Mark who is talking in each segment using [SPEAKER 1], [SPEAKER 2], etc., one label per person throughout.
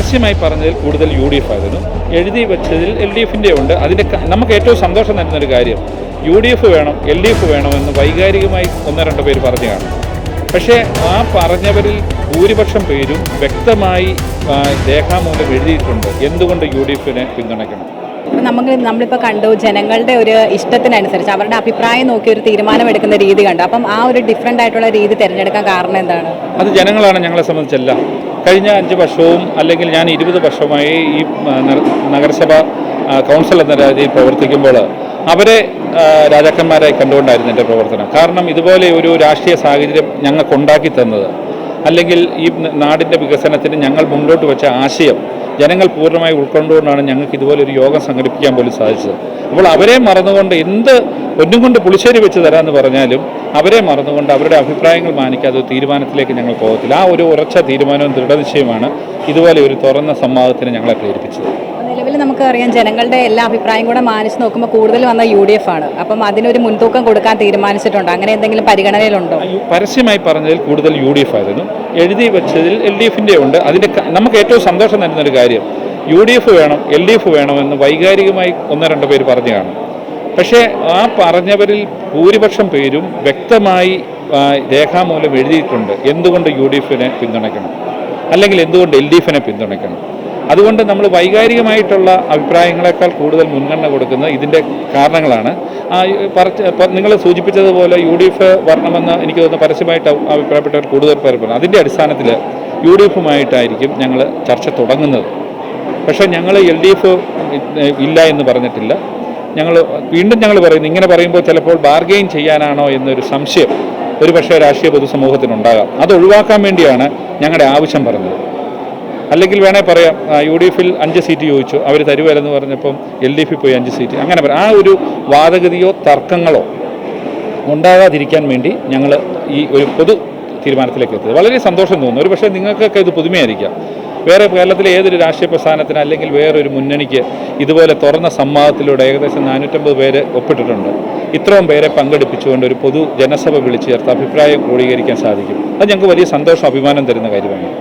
[SPEAKER 1] പരസ്യമായി പറഞ്ഞതിൽ കൂടുതൽ UDF ആയിരുന്നു, എഴുതി വെച്ചതിൽ LDF ഉണ്ട്. അതിൻ്റെ നമുക്ക് ഏറ്റവും സന്തോഷം തരുന്നൊരു കാര്യം UDF വേണം LDF വേണമെന്ന് വൈകാരികമായി ഒന്നോ രണ്ടോ പേര് പറഞ്ഞു കാണും. പക്ഷേ ആ പറഞ്ഞവരിൽ ഭൂരിപക്ഷം പേരും വ്യക്തമായി രേഖാമൂലം എഴുതിയിട്ടുണ്ട് എന്തുകൊണ്ട് UDF പിന്തുണയ്ക്കണം.
[SPEAKER 2] നമ്മളിപ്പോൾ കണ്ടു ജനങ്ങളുടെ ഒരു ഇഷ്ടത്തിനനുസരിച്ച് അവരുടെ അഭിപ്രായം നോക്കി ഒരു തീരുമാനമെടുക്കുന്ന രീതി കണ്ടു. അപ്പം ആ ഒരു ഡിഫറൻ്റ് ആയിട്ടുള്ള രീതി തിരഞ്ഞെടുക്കാൻ കാരണം എന്താണ്?
[SPEAKER 1] അത് ജനങ്ങളാണ് ഞങ്ങളെ സംബന്ധിച്ചല്ല. കഴിഞ്ഞ 5 വർഷവും അല്ലെങ്കിൽ ഞാൻ 20 വർഷമായി ഈ നഗരസഭ കൗൺസിൽ എന്ന രീതിയിൽ പ്രവർത്തിക്കുമ്പോൾ അവരെ രാജാക്കന്മാരായി കണ്ടുകൊണ്ടായിരുന്നു എൻ്റെ പ്രവർത്തനം. കാരണം ഇതുപോലെ ഒരു രാഷ്ട്രീയ സാഹചര്യം ഞങ്ങൾക്കുണ്ടാക്കി തന്നത്, അല്ലെങ്കിൽ ഈ നാടിൻ്റെ വികസനത്തിന് ഞങ്ങൾ മുന്നോട്ട് വെച്ച ആശയം ജനങ്ങൾ പൂർണ്ണമായി ഉൾക്കൊണ്ടുകൊണ്ടാണ് ഞങ്ങൾക്ക് ഇതുപോലൊരു യോഗം സംഘടിപ്പിക്കാൻ പോലും സാധിച്ചത്. അപ്പോൾ അവരെ മറന്നുകൊണ്ട് എന്ത് ഒന്നും കൊണ്ട് പുളിശ്ശേരി വെച്ച് തരാമെന്ന് പറഞ്ഞാലും അവരെ മറന്നുകൊണ്ട് അവരുടെ അഭിപ്രായങ്ങൾ മാനിക്കാതെ തീരുമാനത്തിലേക്ക് ഞങ്ങൾ പോകത്തില്ല. ആ ഒരു ഉറച്ച തീരുമാനവും ദൃഢനിശ്ചയമാണ് ഇതുപോലെ ഒരു തുറന്ന സംവാദത്തിന് ഞങ്ങളെ പ്രേരിപ്പിച്ചത്.
[SPEAKER 2] നിലവിൽ നമുക്കറിയാം ജനങ്ങളുടെ എല്ലാ അഭിപ്രായം കൂടെ മാനിച്ച് നോക്കുമ്പോൾ കൂടുതൽ വന്ന UDF ആണ്. അപ്പം അതിനൊരു മുൻതൂക്കം കൊടുക്കാൻ തീരുമാനിച്ചിട്ടുണ്ടോ? അങ്ങനെ എന്തെങ്കിലും പരിഗണനയിലുണ്ടോ?
[SPEAKER 1] പരസ്യമായി പറഞ്ഞതിൽ കൂടുതൽ UDF ആയിരുന്നു, എഴുതി വെച്ചതിൽ LDF ഉണ്ട്. അതിൻ്റെ നമുക്ക് ഏറ്റവും സന്തോഷം തരുന്നൊരു കാര്യം UDF വേണം LDF വേണമെന്ന് വൈകാരികമായി ഒന്നോ രണ്ടോ പേര് പറഞ്ഞു കാണും. പക്ഷേ ആ പറഞ്ഞവരിൽ ഭൂരിപക്ഷം പേരും വ്യക്തമായി രേഖാമൂലം എഴുതിയിട്ടുണ്ട് എന്തുകൊണ്ട് UDF പിന്തുണയ്ക്കണം, അല്ലെങ്കിൽ എന്തുകൊണ്ട് LDF പിന്തുണയ്ക്കണം. അതുകൊണ്ട് നമ്മൾ വൈകാരികമായിട്ടുള്ള അഭിപ്രായങ്ങളെക്കാൾ കൂടുതൽ മുൻഗണന കൊടുക്കുന്നത് ഇതിൻ്റെ കാരണങ്ങളാണ്. നിങ്ങൾ സൂചിപ്പിച്ചതുപോലെ UDF വരണമെന്ന് എനിക്ക് തോന്നുന്നു പരസ്യമായിട്ട് അഭിപ്രായപ്പെട്ടവർ കൂടുതൽ പേർ പറഞ്ഞു. അതിൻ്റെ അടിസ്ഥാനത്തിൽ UDF ഞങ്ങൾ ചർച്ച തുടങ്ങുന്നത്. പക്ഷേ ഞങ്ങൾ LDF ഇല്ല എന്ന് പറഞ്ഞിട്ടില്ല. വീണ്ടും ഞങ്ങൾ പറയുന്നു, ഇങ്ങനെ പറയുമ്പോൾ ചിലപ്പോൾ ബാർഗെയിൻ ചെയ്യാനാണോ എന്നൊരു സംശയം ഒരു പക്ഷേ രാഷ്ട്രീയ പൊതുസമൂഹത്തിനുണ്ടാകാം. അത് ഒഴിവാക്കാൻ വേണ്ടിയാണ് ഞങ്ങളുടെ ആവശ്യം പറഞ്ഞത്. അല്ലെങ്കിൽ വേണേൽ പറയാം UDF 5 സീറ്റ് ചോദിച്ചു, അവർ തരുവല്ലെന്ന് പറഞ്ഞപ്പം LDF പോയി 5 സീറ്റ്, അങ്ങനെ പറയാം. ആ ഒരു വാദഗതിയോ തർക്കങ്ങളോ ഉണ്ടാകാതിരിക്കാൻ വേണ്ടി ഞങ്ങൾ ഈ ഒരു പൊതു തീരുമാനത്തിലേക്ക് എത്തിയത്. വളരെ സന്തോഷം തോന്നുന്നു. ഒരു പക്ഷേ നിങ്ങൾക്കൊക്കെ ഇത് പുതുമയായിരിക്കാം. വേറെ കേരളത്തിലെ ഏതൊരു രാഷ്ട്രീയ പ്രസ്ഥാനത്തിന് അല്ലെങ്കിൽ വേറൊരു മുന്നണിക്ക് ഇതുപോലെ തുറന്ന സംവാദത്തിലൂടെ ഏകദേശം 450 പേര് ഒപ്പിട്ടിട്ടുണ്ട്. ഇത്രയും പേരെ പങ്കെടുപ്പിച്ചുകൊണ്ട് ഒരു പൊതു ജനസഭ വിളിച്ചു ചേർത്ത് അഭിപ്രായം ക്രോഡീകരിക്കാൻ സാധിക്കും. അത് ഞങ്ങൾക്ക് വലിയ സന്തോഷം, അഭിമാനം തരുന്ന കാര്യമാണ്.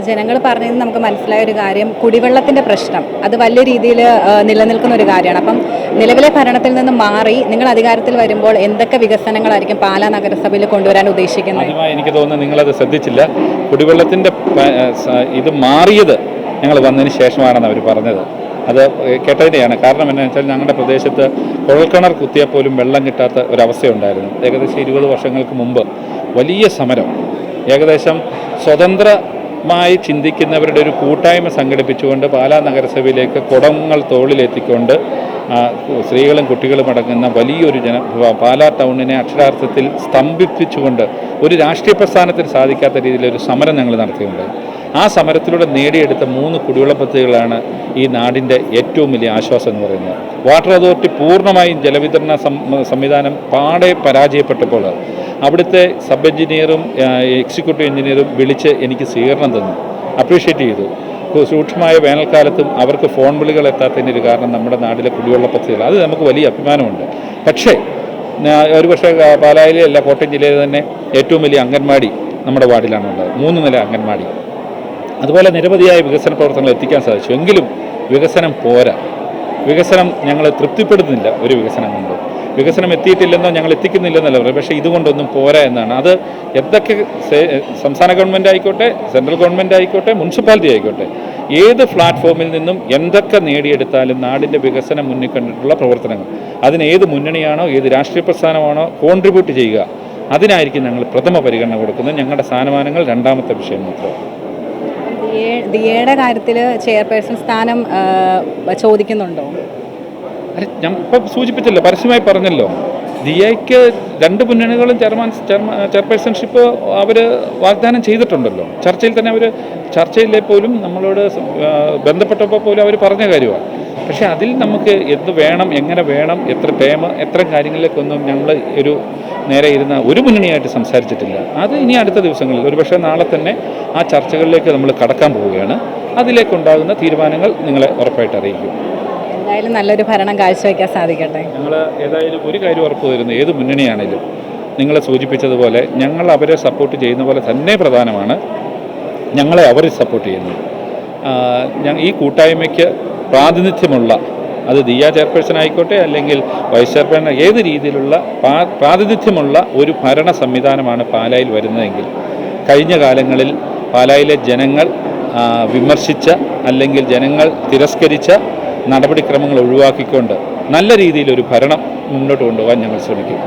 [SPEAKER 2] ജനങ്ങൾ പറഞ്ഞത് നമുക്ക് മനസ്സിലായ ഒരു കാര്യം, കുടിവെള്ളത്തിൻ്റെ പ്രശ്നം അത് വലിയ രീതിയിൽ നിലനിൽക്കുന്ന ഒരു കാര്യമാണ്. അപ്പം നിലവിലെ ഭരണത്തിൽ നിന്ന് മാറി നിങ്ങൾ അധികാരത്തിൽ വരുമ്പോൾ എന്തൊക്കെ വികസനങ്ങളായിരിക്കും പാലാ നഗരസഭയിൽ കൊണ്ടുവരാൻ ഉദ്ദേശിക്കുന്നത്?
[SPEAKER 1] എനിക്ക് തോന്നുന്നു നിങ്ങളത് ശ്രദ്ധിച്ചില്ല. കുടിവെള്ളത്തിൻ്റെ ഇത് മാറിയത് ഞങ്ങൾ വന്നതിന് ശേഷമാണെന്ന് അവർ പറഞ്ഞത്. അത് കേട്ടതിനെയാണ്. കാരണം എന്താണെന്ന് വെച്ചാൽ ഞങ്ങളുടെ പ്രദേശത്ത് കുഴൽക്കിണർ കുത്തിയാൽ പോലും വെള്ളം കിട്ടാത്ത ഒരവസ്ഥയുണ്ടായിരുന്നു. ഏകദേശം 20 വർഷങ്ങൾക്ക് മുമ്പ് വലിയ സമരം, ഏകദേശം സ്വതന്ത്രമായി ചിന്തിക്കുന്നവരുടെ ഒരു കൂട്ടായ്മ സംഘടിപ്പിച്ചുകൊണ്ട് പാലാ നഗരസഭയിലേക്ക് കുടങ്ങൾ തോളിലെത്തിക്കൊണ്ട് സ്ത്രീകളും കുട്ടികളും അടങ്ങുന്ന വലിയൊരു പാലാ ടൗണിനെ അക്ഷരാർത്ഥത്തിൽ സ്തംഭിപ്പിച്ചുകൊണ്ട് ഒരു രാഷ്ട്രീയ പ്രസ്ഥാനത്തിന് സാധിക്കാത്ത രീതിയിലൊരു സമരം ഞങ്ങൾ നടത്തിയിട്ടുണ്ടായി. ആ സമരത്തിലൂടെ നേടിയെടുത്ത 3 കുടിവെള്ള പദ്ധതികളാണ് ഈ നാടിൻ്റെ ഏറ്റവും വലിയ ആശ്വാസം എന്ന് പറയുന്നത്. വാട്ടർ അതോറിറ്റി പൂർണ്ണമായും ജലവിതരണ സംവിധാനം പാടെ പരാജയപ്പെട്ടപ്പോൾ അവിടുത്തെ സബ് എഞ്ചിനീയറും എക്സിക്യൂട്ടീവ് എഞ്ചിനീയറും വിളിച്ച് എനിക്ക് സ്വീകരണം തന്നു, അപ്രീഷിയേറ്റ് ചെയ്തു. സൂക്ഷ്മമായ വേനൽക്കാലത്തും അവർക്ക് ഫോൺ വിളികൾ എത്താത്തതിൻ്റെ ഒരു കാരണം നമ്മുടെ നാട്ടിലെ കുടിവെള്ള പദ്ധതികൾ, അത് നമുക്ക് വലിയ അഭിമാനമുണ്ട്. പക്ഷേ ഒരുപക്ഷെ പാലായിലെ അല്ല, കോട്ടയം ജില്ലയിലെ തന്നെ ഏറ്റവും വലിയ അംഗൻവാടി നമ്മുടെ വാർഡിലാണുള്ളത്, 3 നില അംഗൻവാടി. അതുപോലെ നിരവധിയായ വികസന പ്രവർത്തനങ്ങൾ എത്തിക്കാൻ സാധിച്ചു. എങ്കിലും വികസനം പോരാ. വികസനം ഞങ്ങൾ തൃപ്തിപ്പെടുന്നില്ല. ഒരു വികസനം കൊണ്ട് വികസനം എത്തിയിട്ടില്ലെന്നോ ഞങ്ങൾ എത്തിക്കുന്നില്ലെന്നല്ല പറയും. പക്ഷേ ഇതുകൊണ്ടൊന്നും പോരാ എന്നാണ്. അത് എന്തൊക്കെ സംസ്ഥാന ഗവൺമെൻറ് ആയിക്കോട്ടെ, സെൻട്രൽ ഗവൺമെൻറ് ആയിക്കോട്ടെ, മുനിസിപ്പാലിറ്റി ആയിക്കോട്ടെ, ഏത് പ്ലാറ്റ്ഫോമിൽ നിന്നും എന്തൊക്കെ നേടിയെടുത്താലും നാടിൻ്റെ വികസനം മുന്നിൽ കണ്ടിട്ടുള്ള പ്രവർത്തനങ്ങൾ, അതിന് ഏത് മുന്നണിയാണോ ഏത് രാഷ്ട്രീയ പ്രസ്ഥാനമാണോ കോൺട്രിബ്യൂട്ട് ചെയ്യുക, അതിനായിരിക്കും ഞങ്ങൾ പ്രഥമ പരിഗണന കൊടുക്കുന്നത്. ഞങ്ങളുടെ സ്ഥാനമാനങ്ങൾ 2ാമത്തെ വിഷയം മാത്രം.
[SPEAKER 2] ദിയയുടെ കാര്യത്തിൽ ചെയർപേഴ്സൺ സ്ഥാനം ചോദിക്കുന്നുണ്ടോ?
[SPEAKER 1] ഞാൻ ഇപ്പം സൂചിപ്പിച്ചല്ലോ, പരസ്യമായി പറഞ്ഞല്ലോ. ദിയയ്ക്ക് 2 മുന്നണികളും ചെയർപേഴ്സൺഷിപ്പ് അവർ വാഗ്ദാനം ചെയ്തിട്ടുണ്ടല്ലോ. ചർച്ചയിൽ തന്നെ അവർ ചർച്ചയിലെ പോലും നമ്മളോട് ബന്ധപ്പെട്ടപ്പോൾ പോലും അവർ പറഞ്ഞ കാര്യമാണ്. പക്ഷേ അതിൽ നമുക്ക് എന്ത് വേണം, എങ്ങനെ വേണം, എത്ര ടേം, എത്ര കാര്യങ്ങളിലേക്കൊന്നും ഞങ്ങൾ നേരെ ഇരുന്ന ഒരു മുന്നണിയായിട്ട് സംസാരിച്ചിട്ടില്ല. അത് ഇനി അടുത്ത ദിവസങ്ങളിൽ, ഒരുപക്ഷെ നാളെ തന്നെ ആ ചർച്ചകളിലേക്ക് നമ്മൾ കടക്കാൻ പോവുകയാണ്. അതിലേക്കുണ്ടാകുന്ന തീരുമാനങ്ങൾ നിങ്ങളെ ഉറപ്പായിട്ട് അറിയിക്കും.
[SPEAKER 2] എന്തായാലും നല്ലൊരു ഭരണം കാഴ്ചവെക്കാൻ സാധിക്കട്ടെ.
[SPEAKER 1] ഞങ്ങൾ ഏതായാലും ഒരു കാര്യം ഉറപ്പ് തരുന്നു, ഏത് മുന്നണിയാണേലും നിങ്ങൾ സൂചിപ്പിച്ചതുപോലെ ഞങ്ങൾ അവരെ സപ്പോർട്ട് ചെയ്യുന്ന പോലെ തന്നെ പ്രധാനമാണ് ഞങ്ങളെ അവർ സപ്പോർട്ട് ചെയ്യുന്നത്. ഈ കൂട്ടായ്മയ്ക്ക് പ്രാതിനിധ്യമുള്ള, അത് ദിയ ചെയർപേഴ്സൺ ആയിക്കോട്ടെ അല്ലെങ്കിൽ വൈസ് ചെയർപേഴ്സൺ, ഏത് രീതിയിലുള്ള പ്രാതിനിധ്യമുള്ള ഒരു ഭരണ സംവിധാനമാണ് പാലായിൽ വരുന്നതെങ്കിൽ കഴിഞ്ഞ കാലങ്ങളിൽ പാലായിലെ ജനങ്ങൾ വിമർശിച്ച അല്ലെങ്കിൽ ജനങ്ങൾ തിരസ്കരിച്ച നടപടിക്രമങ്ങൾ ഒഴിവാക്കിക്കൊണ്ട് നല്ല രീതിയിലൊരു ഭരണം മുന്നോട്ട് കൊണ്ടുപോകാൻ ഞങ്ങൾ ശ്രമിക്കും.